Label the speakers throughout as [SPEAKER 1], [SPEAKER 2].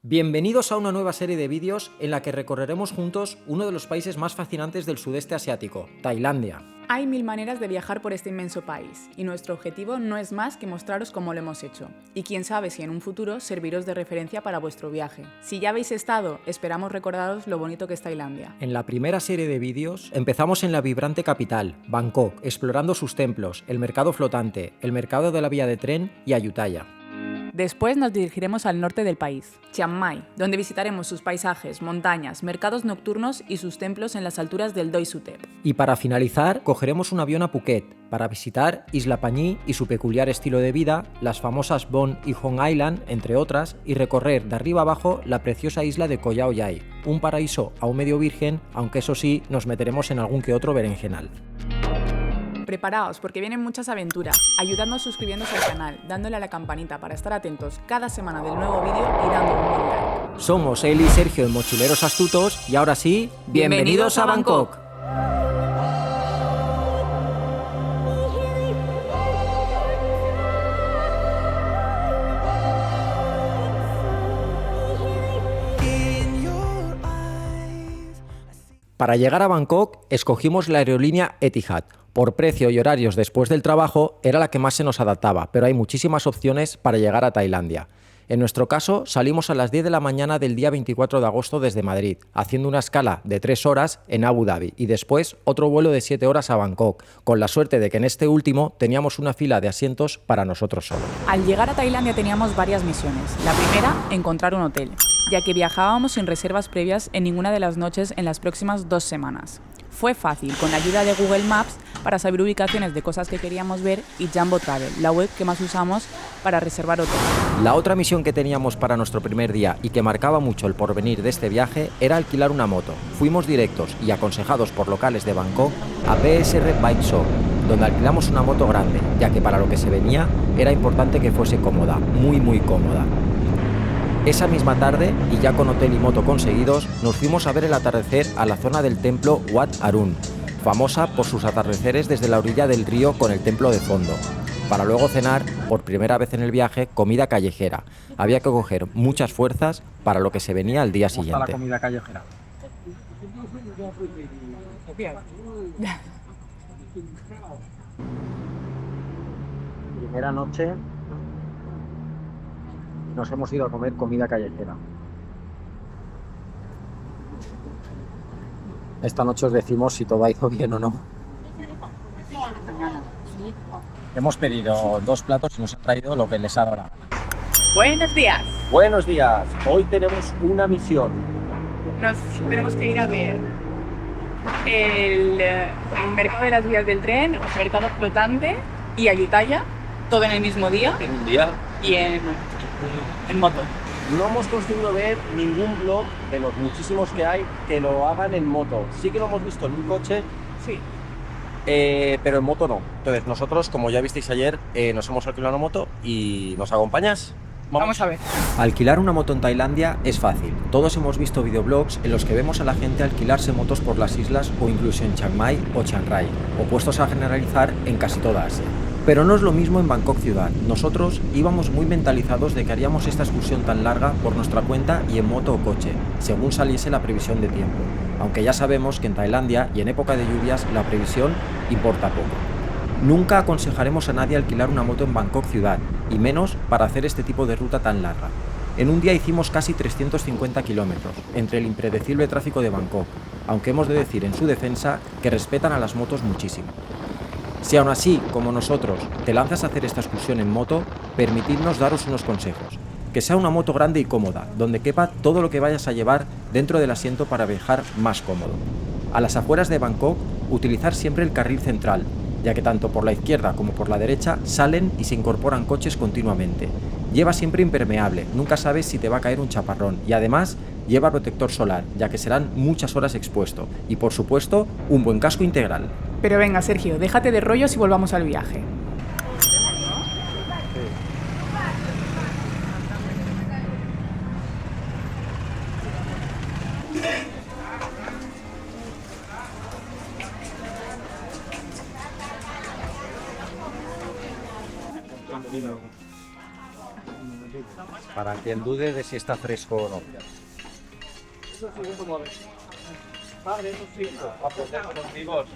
[SPEAKER 1] Bienvenidos a una nueva serie de vídeos en la que recorreremos juntos uno de los países más fascinantes del sudeste asiático, Tailandia.
[SPEAKER 2] Hay mil maneras de viajar por este inmenso país, y nuestro objetivo no es más que mostraros cómo lo hemos hecho, y quién sabe si en un futuro serviros de referencia para vuestro viaje. Si ya habéis estado, esperamos recordaros lo bonito que es Tailandia.
[SPEAKER 1] En la primera serie de vídeos empezamos en la vibrante capital, Bangkok, explorando sus templos, el mercado flotante, el mercado de la vía de tren y Ayutthaya.
[SPEAKER 2] Después nos dirigiremos al norte del país, Chiang Mai, donde visitaremos sus paisajes, montañas, mercados nocturnos y sus templos en las alturas del Doi Suthep.
[SPEAKER 1] Y para finalizar, cogeremos un avión a Phuket para visitar Isla Panyee y su peculiar estilo de vida, las famosas Bon y Hong Island, entre otras, y recorrer de arriba abajo la preciosa isla de Koh Yao Yai, un paraíso aún medio virgen, aunque eso sí, nos meteremos en algún que otro berenjenal.
[SPEAKER 2] Preparaos porque vienen muchas aventuras, ayudadnos suscribiéndose al canal, dándole a la campanita para estar atentos cada semana del nuevo vídeo y dando un buen like.
[SPEAKER 1] Somos Eli y Sergio en Mochileros Astutos y ahora sí, ¡bienvenidos a Bangkok! Para llegar a Bangkok, escogimos la aerolínea Etihad. Por precio y horarios después del trabajo, era la que más se nos adaptaba, pero hay muchísimas opciones para llegar a Tailandia. En nuestro caso, salimos a las 10 de la mañana del día 24 de agosto desde Madrid, haciendo una escala de 3 horas en Abu Dhabi y después otro vuelo de 7 horas a Bangkok, con la suerte de que en este último teníamos una fila de asientos para nosotros solos.
[SPEAKER 2] Al llegar a Tailandia teníamos varias misiones. La primera, encontrar un hotel, ya que viajábamos sin reservas previas en ninguna de las noches en las próximas 2 semanas. Fue fácil, con la ayuda de Google Maps, para saber ubicaciones de cosas que queríamos ver y Jumbo Travel, la web que más usamos para reservar hoteles.
[SPEAKER 1] La otra misión que teníamos para nuestro primer día y que marcaba mucho el porvenir de este viaje era alquilar una moto. Fuimos directos y aconsejados por locales de Bangkok a BSR Bike Shop, donde alquilamos una moto grande, ya que para lo que se venía era importante que fuese cómoda, muy cómoda. Esa misma tarde, y ya con hotel y moto conseguidos, nos fuimos a ver el atardecer a la zona del templo Wat Arun, famosa por sus atardeceres desde la orilla del río con el templo de fondo, para luego cenar, por primera vez en el viaje, comida callejera. Había que coger muchas fuerzas para lo que se venía al día siguiente.
[SPEAKER 3] ¿Cómo está la comida callejera? Primera noche nos hemos ido a comer comida callejera. Esta noche os decimos si todo ha ido bien o no. Hemos pedido 2 platos y nos han traído lo que les ha dado la gana.
[SPEAKER 2] Buenos días.
[SPEAKER 3] Buenos días, hoy tenemos una misión.
[SPEAKER 2] Nos tenemos que ir a ver el mercado de las vías del tren, el mercado flotante y Ayutthaya, todo en el mismo día
[SPEAKER 3] En un día
[SPEAKER 2] y en moto.
[SPEAKER 3] no hemos conseguido ver ningún vlog de los muchísimos que hay que lo hagan en moto. Sí que lo hemos visto en un coche,
[SPEAKER 2] Sí.
[SPEAKER 3] pero en moto no. Entonces nosotros, como ya visteis ayer, nos hemos alquilado una moto y ¿nos acompañas?
[SPEAKER 2] Vamos a ver.
[SPEAKER 1] Alquilar una moto en Tailandia es fácil. Todos hemos visto videoblogs en los que vemos a la gente alquilarse motos por las islas o incluso en Chiang Mai o Chiang Rai, opuestos a generalizar en casi toda Asia. Pero no es lo mismo en Bangkok ciudad. Nosotros íbamos muy mentalizados de que haríamos esta excursión tan larga por nuestra cuenta y en moto o coche, según saliese la previsión de tiempo. Aunque ya sabemos que en Tailandia y en época de lluvias la previsión importa poco. Nunca aconsejaremos a nadie alquilar una moto en Bangkok ciudad, y menos para hacer este tipo de ruta tan larga. En un día hicimos casi 350 kilómetros, entre el impredecible tráfico de Bangkok, aunque hemos de decir en su defensa que respetan a las motos muchísimo. Si aún así, como nosotros, te lanzas a hacer esta excursión en moto, permitidnos daros unos consejos. Que sea una moto grande y cómoda, donde quepa todo lo que vayas a llevar dentro del asiento para viajar más cómodo. A las afueras de Bangkok, utilizar siempre el carril central, ya que tanto por la izquierda como por la derecha salen y se incorporan coches continuamente. Lleva siempre impermeable, nunca sabes si te va a caer un chaparrón, y además lleva protector solar, ya que serán muchas horas expuesto, y por supuesto, un buen casco integral.
[SPEAKER 2] Pero venga, Sergio, déjate de rollos y volvamos al viaje.
[SPEAKER 1] para quien dude de si está fresco o no.
[SPEAKER 3] Padre, eso sí, aprender con los amigos.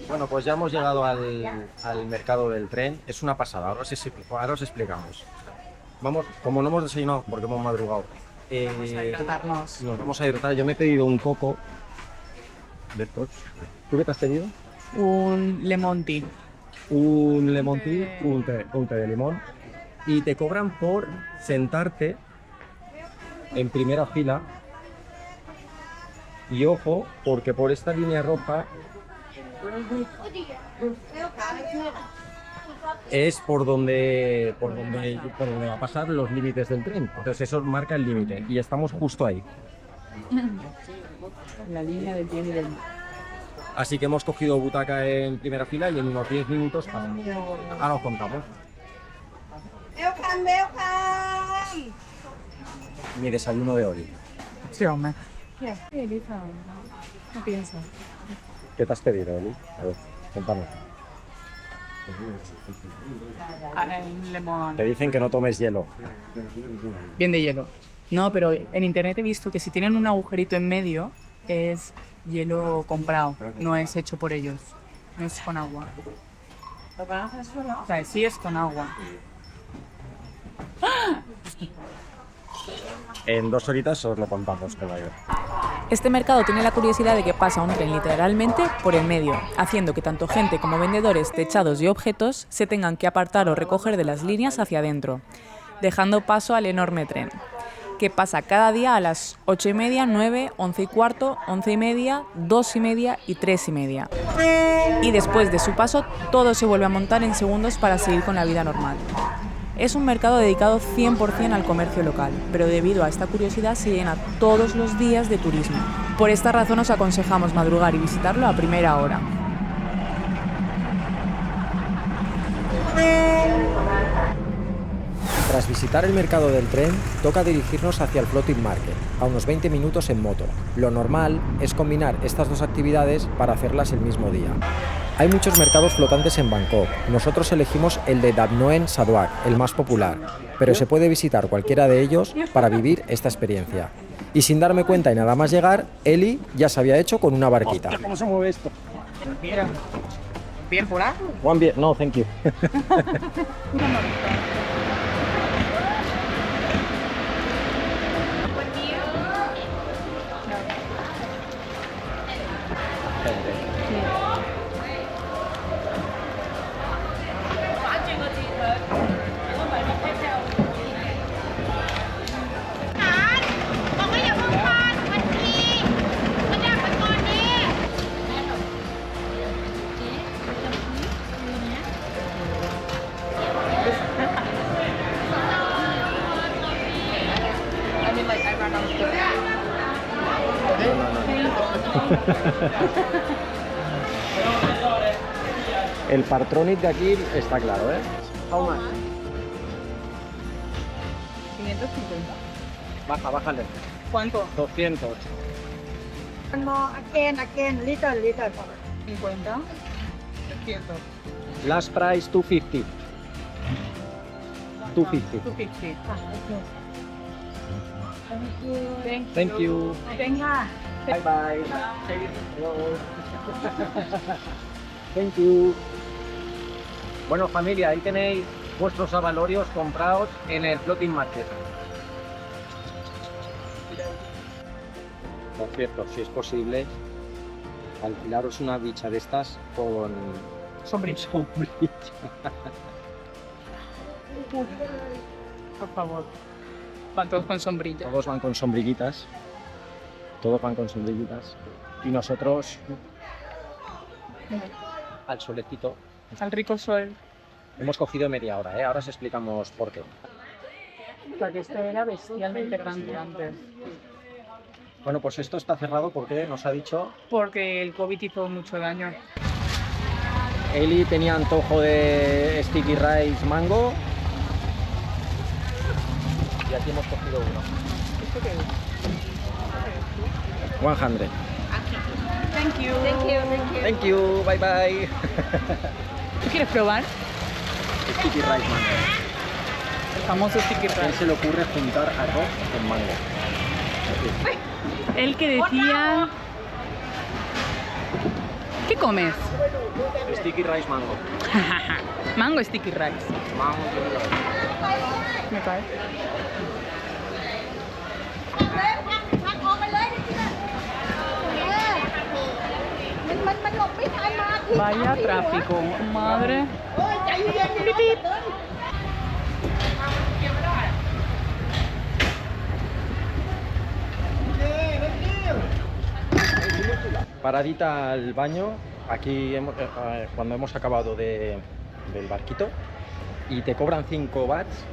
[SPEAKER 1] Bueno, pues ya hemos llegado al mercado del tren. Es una pasada, ahora os explicamos. Vamos, como no hemos desayunado porque hemos madrugado, nos vamos a hidratar. Yo me he pedido un coco de estos. ¿Tú qué te has pedido?
[SPEAKER 2] Un lemon tea.
[SPEAKER 1] Un lemon tea, un té de limón. Y te cobran por sentarte en primera fila. Y ojo, porque por esta línea roja es por donde va a pasar los límites del tren. Entonces eso marca el límite y estamos justo ahí.
[SPEAKER 2] La línea del bien y del mal.
[SPEAKER 1] Así que hemos cogido butaca en primera fila y en unos 10 minutos ahora os contamos. Mi desayuno de hoy.
[SPEAKER 2] Sí, hombre. No pienso.
[SPEAKER 1] ¿Qué te has pedido, Eli? A ver, cuéntanos.
[SPEAKER 2] Un lemon.
[SPEAKER 1] Te dicen que no tomes hielo.
[SPEAKER 2] Bien de hielo. No, pero en internet he visto que si tienen un agujerito en medio es hielo comprado, no es hecho por ellos, no es con agua. O sea, sí es con agua.
[SPEAKER 1] En 2 horitas os lo contamos, que vaya.
[SPEAKER 2] Este mercado tiene la curiosidad de que pasa un tren literalmente por el medio, haciendo que tanto gente como vendedores, techados y objetos se tengan que apartar o recoger de las líneas hacia adentro, dejando paso al enorme tren, que pasa cada día a las 8:30, 9, 11:15, 11:30, 2:30 y 3:30. Y después de su paso, todo se vuelve a montar en segundos para seguir con la vida normal. Es un mercado dedicado 100% al comercio local, pero debido a esta curiosidad se llena todos los días de turismo. Por esta razón os aconsejamos madrugar y visitarlo a primera hora.
[SPEAKER 1] Tras visitar el mercado del tren, toca dirigirnos hacia el Floating Market, a unos 20 minutos en moto. Lo normal es combinar estas dos actividades para hacerlas el mismo día. Hay muchos mercados flotantes en Bangkok. Nosotros elegimos el de Dap Noen Saduak, el más popular, pero se puede visitar cualquiera de ellos para vivir esta experiencia. Y sin darme cuenta y nada más llegar, Eli ya se había hecho con una barquita.
[SPEAKER 3] Hostia, ¿cómo se mueve esto?
[SPEAKER 2] ¿Bien por ahí?
[SPEAKER 1] One beer, no, thank you. El Partronic de aquí está claro, ¿eh?
[SPEAKER 3] How much?
[SPEAKER 2] 550.
[SPEAKER 3] Bájale.
[SPEAKER 2] ¿Cuánto?
[SPEAKER 3] 200.
[SPEAKER 4] No, again, little.
[SPEAKER 2] 50. 300.
[SPEAKER 1] Last price 250. 250.
[SPEAKER 2] 250.
[SPEAKER 1] Thank you.
[SPEAKER 4] Venga.
[SPEAKER 3] Bye bye.
[SPEAKER 1] Thank you. Bueno, familia, ahí tenéis vuestros avalorios comprados en el Floating Market. Por cierto, si es posible, alquilaros una bicha de estas con
[SPEAKER 2] Sombrilla.
[SPEAKER 1] sombrilla.
[SPEAKER 2] Por favor. Van todos con sombrilla.
[SPEAKER 1] Todos van con sombrillitas. Todos van con sombrillitas. Y nosotros al solecito.
[SPEAKER 2] Al rico sol.
[SPEAKER 1] Hemos cogido media hora, ¿eh? Ahora os explicamos por qué.
[SPEAKER 2] O sea, que esto era bestialmente grande antes.
[SPEAKER 1] Bueno, pues esto está cerrado porque nos ha dicho...
[SPEAKER 2] Porque el COVID hizo mucho daño.
[SPEAKER 1] Eli tenía antojo de sticky rice mango. Y aquí hemos cogido uno.
[SPEAKER 2] ¿Esto qué es?
[SPEAKER 1] 100.
[SPEAKER 2] Thank you.
[SPEAKER 1] Thank you, bye bye.
[SPEAKER 2] ¿Tú quieres probar?
[SPEAKER 1] Sticky rice mango.
[SPEAKER 2] El famoso sticky
[SPEAKER 1] ¿A quién
[SPEAKER 2] rice.
[SPEAKER 1] se le ocurre juntar arroz con mango?
[SPEAKER 2] El que decía... ¿Qué comes?
[SPEAKER 1] Sticky rice mango.
[SPEAKER 2] Mango sticky rice.
[SPEAKER 1] Mango.
[SPEAKER 2] Me cae. Vaya tráfico, madre.
[SPEAKER 1] Paradita al baño, aquí cuando hemos acabado del barquito, y te cobran 5 bahts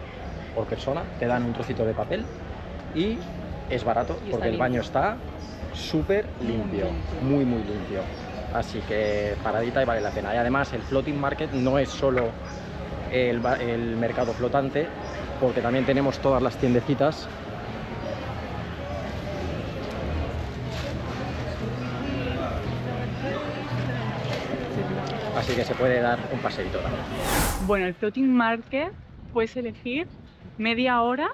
[SPEAKER 1] por persona, te dan un trocito de papel y es barato
[SPEAKER 2] Y
[SPEAKER 1] porque
[SPEAKER 2] está
[SPEAKER 1] el baño está súper limpio, muy limpio. Así que paradita y vale la pena. Y además el floating market no es solo el mercado flotante, porque también tenemos todas las tiendecitas. Así que se puede dar un paseíto también.
[SPEAKER 2] Bueno, el floating market puedes elegir media hora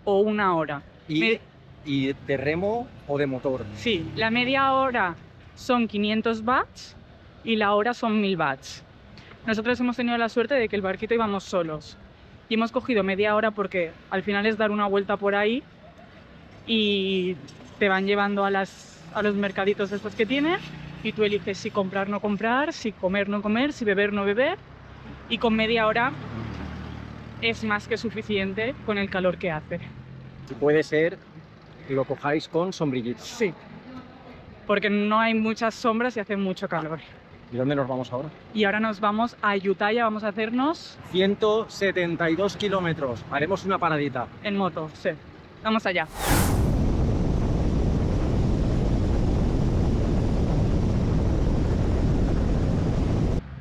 [SPEAKER 2] o una hora.
[SPEAKER 1] ¿Y de remo o de motor?
[SPEAKER 2] Sí, la media hora son 500 bahts y la hora son 1000 bahts. Nosotros hemos tenido la suerte de que el barquito íbamos solos y hemos cogido media hora porque al final es dar una vuelta por ahí y te van llevando a los mercaditos estos que tienen y tú eliges si comprar o no comprar, si comer o no comer, si beber o no beber, y con media hora es más que suficiente con el calor que hace.
[SPEAKER 1] Y puede ser que lo cojáis con sombrillitos.
[SPEAKER 2] Sí, porque no hay muchas sombras y hace mucho calor.
[SPEAKER 1] ¿Y dónde nos vamos ahora?
[SPEAKER 2] Y ahora nos vamos a Ayutthaya, vamos a hacernos
[SPEAKER 1] 172 kilómetros. Haremos una paradita.
[SPEAKER 2] en moto, sí. Vamos allá.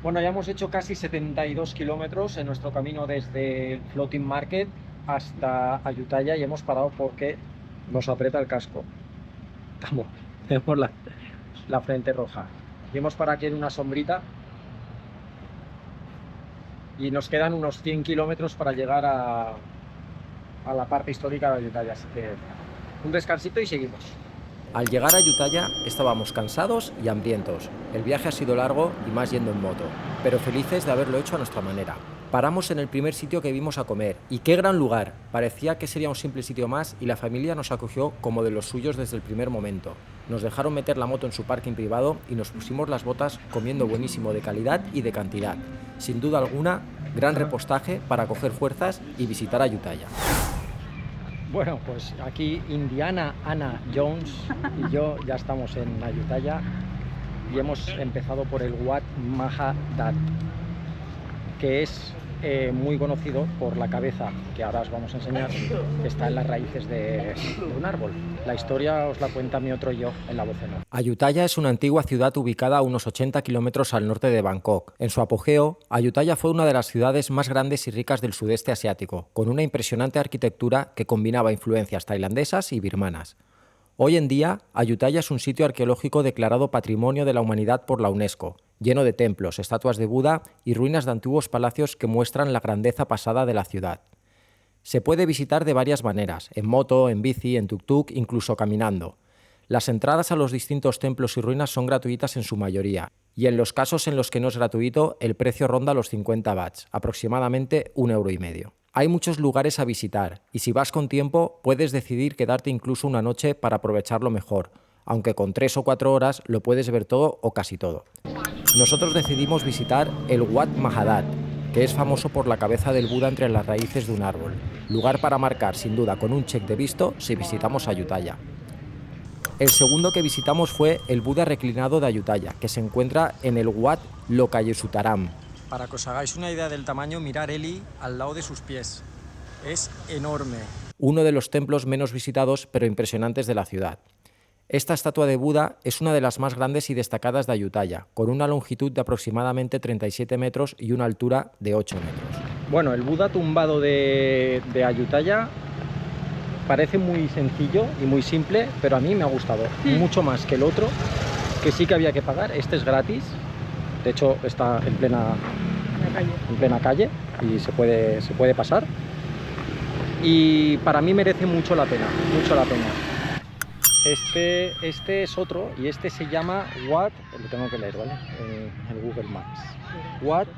[SPEAKER 1] Bueno, ya hemos hecho casi 72 kilómetros en nuestro camino desde el Floating Market hasta Ayutthaya y hemos parado porque nos aprieta el casco. Tenemos la frente roja. Y hemos parado aquí en una sombrita y nos quedan unos 100 kilómetros para llegar a la parte histórica de Ayutthaya. Así que un descansito y seguimos. Al llegar a Ayutthaya estábamos cansados y hambrientos. El viaje ha sido largo y más yendo en moto, pero felices de haberlo hecho a nuestra manera. Paramos en el primer sitio que vimos a comer, y qué gran lugar. Parecía que sería un simple sitio más y la familia nos acogió como de los suyos desde el primer momento. Nos dejaron meter la moto en su parking privado y nos pusimos las botas comiendo buenísimo de calidad y de cantidad. Sin duda alguna, gran repostaje para coger fuerzas y visitar Ayutthaya. Bueno, pues aquí Indiana Anna Jones y yo ya estamos en Ayutthaya y hemos empezado por el Wat Mahadat, que es muy conocido por la cabeza, que ahora os vamos a enseñar, que está en las raíces de un árbol. La historia os la cuenta mi otro yo en la voz en off. Ayutthaya es una antigua ciudad ubicada a unos 80 kilómetros al norte de Bangkok. En su apogeo, Ayutthaya fue una de las ciudades más grandes y ricas del sudeste asiático, con una impresionante arquitectura que combinaba influencias tailandesas y birmanas. Hoy en día, Ayutthaya es un sitio arqueológico declarado Patrimonio de la Humanidad por la UNESCO, lleno de templos, estatuas de Buda y ruinas de antiguos palacios que muestran la grandeza pasada de la ciudad. Se puede visitar de varias maneras, en moto, en bici, en tuk-tuk, incluso caminando. Las entradas a los distintos templos y ruinas son gratuitas en su mayoría, y en los casos en los que no es gratuito, el precio ronda los 50 bahts, aproximadamente 1,5 €. Hay muchos lugares a visitar, y si vas con tiempo, puedes decidir quedarte incluso una noche para aprovecharlo mejor, aunque con 3 o 4 horas lo puedes ver todo o casi todo. Nosotros decidimos visitar el Wat Mahadat, que es famoso por la cabeza del Buda entre las raíces de un árbol, lugar para marcar sin duda con un check de visto si visitamos Ayutthaya. El segundo que visitamos fue el Buda reclinado de Ayutthaya, que se encuentra en el Wat Lokayesutaram. Para que os hagáis una idea del tamaño, mirar Eli al lado de sus pies. Es enorme. Uno de los templos menos visitados pero impresionantes de la ciudad. Esta estatua de Buda es una de las más grandes y destacadas de Ayutthaya, con una longitud de aproximadamente 37 metros y una altura de 8 metros. Bueno, el Buda tumbado de Ayutthaya parece muy sencillo y muy simple, pero a mí me ha gustado mucho más que el otro, que sí que había que pagar. Este es gratis, de hecho está en plena
[SPEAKER 4] calle.
[SPEAKER 1] En plena calle y se puede pasar. Y para mí merece mucho la pena, mucho la pena. Este es otro y este se llama Wat, lo tengo que leer, ¿vale? En Google Maps. Wat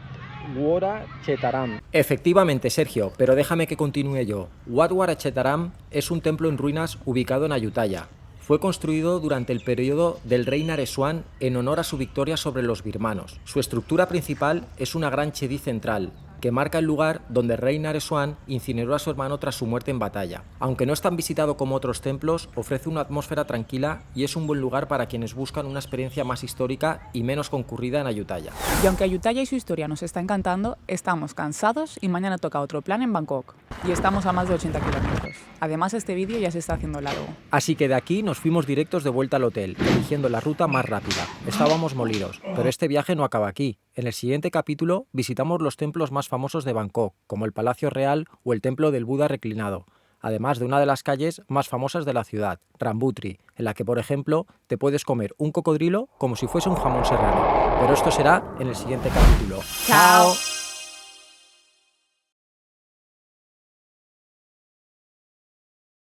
[SPEAKER 1] Wara Chetaram. Efectivamente, Sergio, pero déjame que continúe yo. Wat Wara Chetaram es un templo en ruinas ubicado en Ayutthaya. Fue construido durante el periodo del rey Naresuan en honor a su victoria sobre los birmanos. Su estructura principal es una gran chedí central, que marca el lugar donde el rey Naresuan incineró a su hermano tras su muerte en batalla. Aunque no es tan visitado como otros templos, ofrece una atmósfera tranquila y es un buen lugar para quienes buscan una experiencia más histórica y menos concurrida en Ayutthaya.
[SPEAKER 2] Y aunque Ayutthaya y su historia nos está encantando, estamos cansados y mañana toca otro plan en Bangkok. Y estamos a más de 80 kilómetros. Además, este vídeo ya se está haciendo largo.
[SPEAKER 1] Así que de aquí nos fuimos directos de vuelta al hotel, eligiendo la ruta más rápida. Estábamos molidos, pero este viaje no acaba aquí. En el siguiente capítulo visitamos los templos más famosos de Bangkok, como el Palacio Real o el Templo del Buda Reclinado, además de una de las calles más famosas de la ciudad, Rambutri, en la que, por ejemplo, te puedes comer un cocodrilo como si fuese un jamón serrano. Pero esto será en el siguiente capítulo.
[SPEAKER 2] ¡Chao!